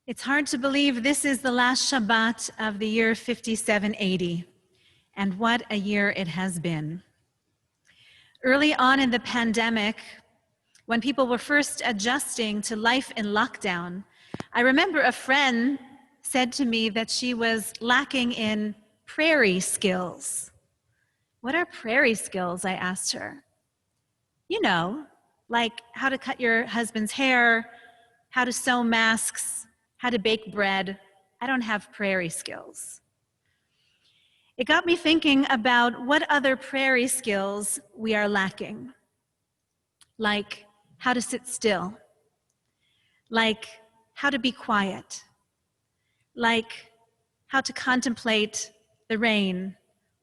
It's hard to believe this is the last Shabbat of the year 5780, and what a year it has been. Early on in the pandemic, when people were first adjusting to life in lockdown, I remember a friend said to me that she was lacking in prairie skills. What are prairie skills? I asked her. You know, like how to cut your husband's hair, how to sew masks, how to bake bread. I don't have prairie skills. It got me thinking about what other prairie skills we are lacking, like how to sit still, like how to be quiet, like how to contemplate the rain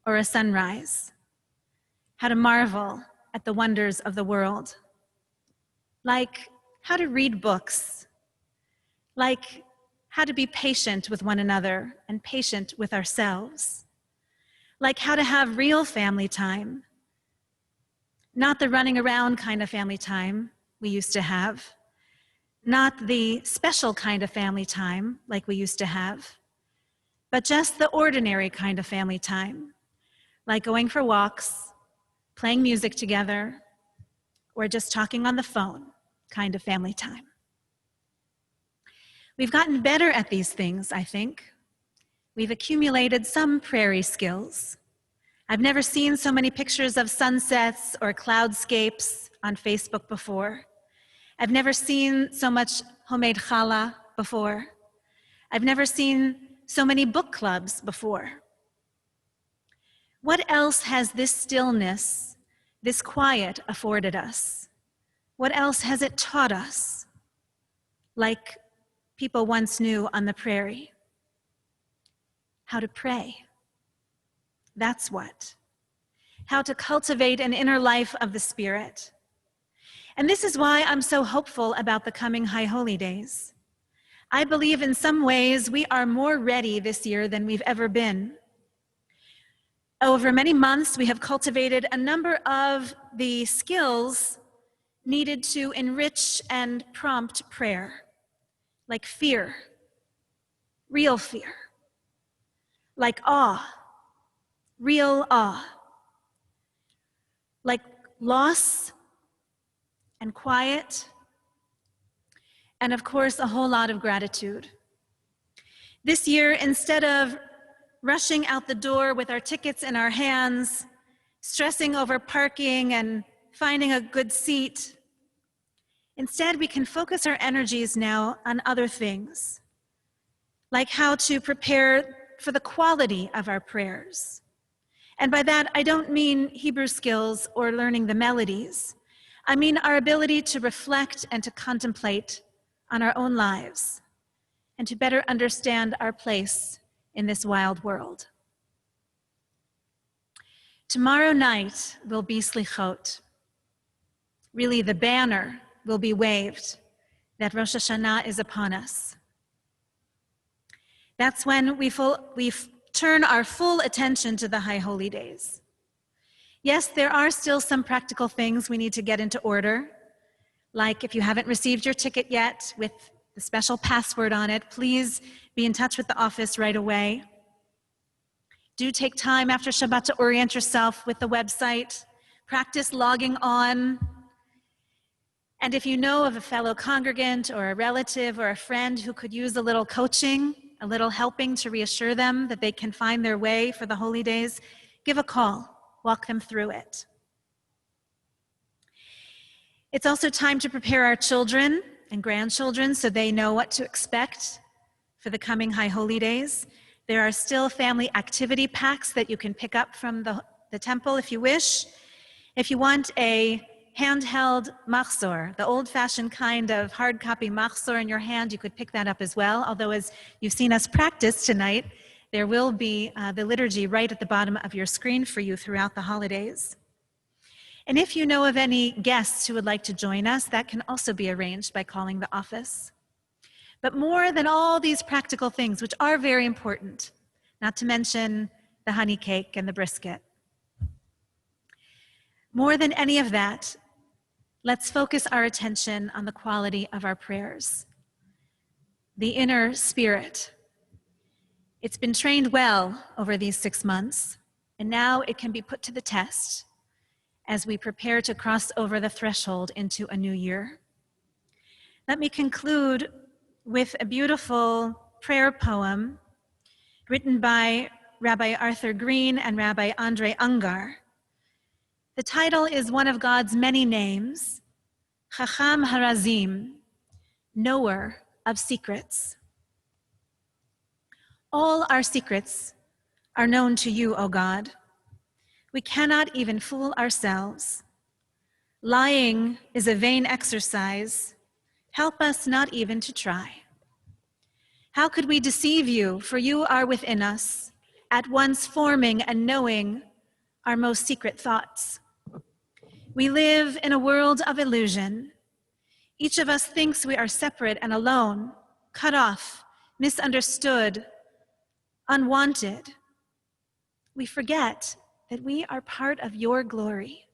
or a sunrise, how to marvel at the wonders of the world, like how to read books, like how to be patient with one another and patient with ourselves, like how to have real family time, not the running around kind of family time we used to have, not the special kind of family time like we used to have, but just the ordinary kind of family time, like going for walks, playing music together, or just talking on the phone kind of family time. We've gotten better at these things, I think. We've accumulated some prairie skills. I've never seen so many pictures of sunsets or cloudscapes on Facebook before. I've never seen so much homemade challah before. I've never seen so many book clubs before. What else has this stillness, this quiet afforded us? What else has it taught us, like people once knew on the prairie? How to pray. That's what. How to cultivate an inner life of the Spirit. And this is why I'm so hopeful about the coming High Holy Days. I believe in some ways we are more ready this year than we've ever been. Over many months, we have cultivated a number of the skills needed to enrich and prompt prayer, like fear, real fear, like awe, real awe, like loss and quiet, and of course, a whole lot of gratitude. This year, instead of rushing out the door with our tickets in our hands, stressing over parking and finding a good seat, instead we can focus our energies now on other things, like how to prepare for the quality of our prayers. And by that, I don't mean Hebrew skills or learning the melodies. I mean our ability to reflect and to contemplate on our own lives and to better understand our place in this wild world. Tomorrow night will be Slichot. Really, the banner will be waved that Rosh Hashanah is upon us. That's when we turn our full attention to the High Holy Days. Yes, there are still some practical things we need to get into order, like if you haven't received your ticket yet with the special password on it, please be in touch with the office right away. Do take time after Shabbat to orient yourself with the website. Practice logging on. And if you know of a fellow congregant or a relative or a friend who could use a little coaching, a little helping to reassure them that they can find their way for the holy days, give a call, walk them through it. It's also time to prepare our children and grandchildren so they know what to expect for the coming High Holy Days. There are still family activity packs that you can pick up from the temple if you wish. If you want a handheld machzor, the old-fashioned kind of hard copy machzor in your hand, you could pick that up as well. Although as you've seen us practice tonight, there will be the liturgy right at the bottom of your screen for you throughout the holidays. And if you know of any guests who would like to join us, that can also be arranged by calling the office. But more than all these practical things, which are very important, not to mention the honey cake and the brisket, more than any of that, let's focus our attention on the quality of our prayers. the inner spirit. It's been trained well over these 6 months, and now it can be put to the test as we prepare to cross over the threshold into a new year. Let me conclude with a beautiful prayer poem written by Rabbi Arthur Green and Rabbi Andre Ungar. The title is one of God's many names, Chacham Harazim, knower of secrets. All our secrets are known to you, O God. We cannot even fool ourselves. Lying is a vain exercise. Help us not even to try. How could we deceive you? For you are within us, at once forming and knowing our most secret thoughts. We live in a world of illusion. Each of us thinks we are separate and alone, cut off, misunderstood, unwanted. We forget that we are part of your glory.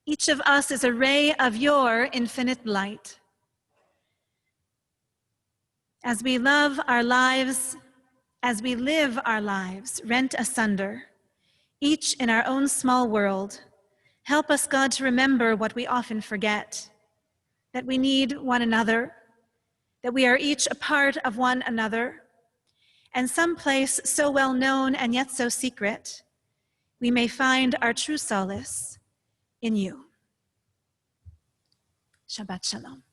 Each of us is a ray of your infinite light. As we live our lives rent asunder, each in our own small world, help us, God, to remember what we often forget, that we need one another, that we are each a part of one another, and some place so well known and yet so secret, we may find our true solace in you. Shabbat Shalom.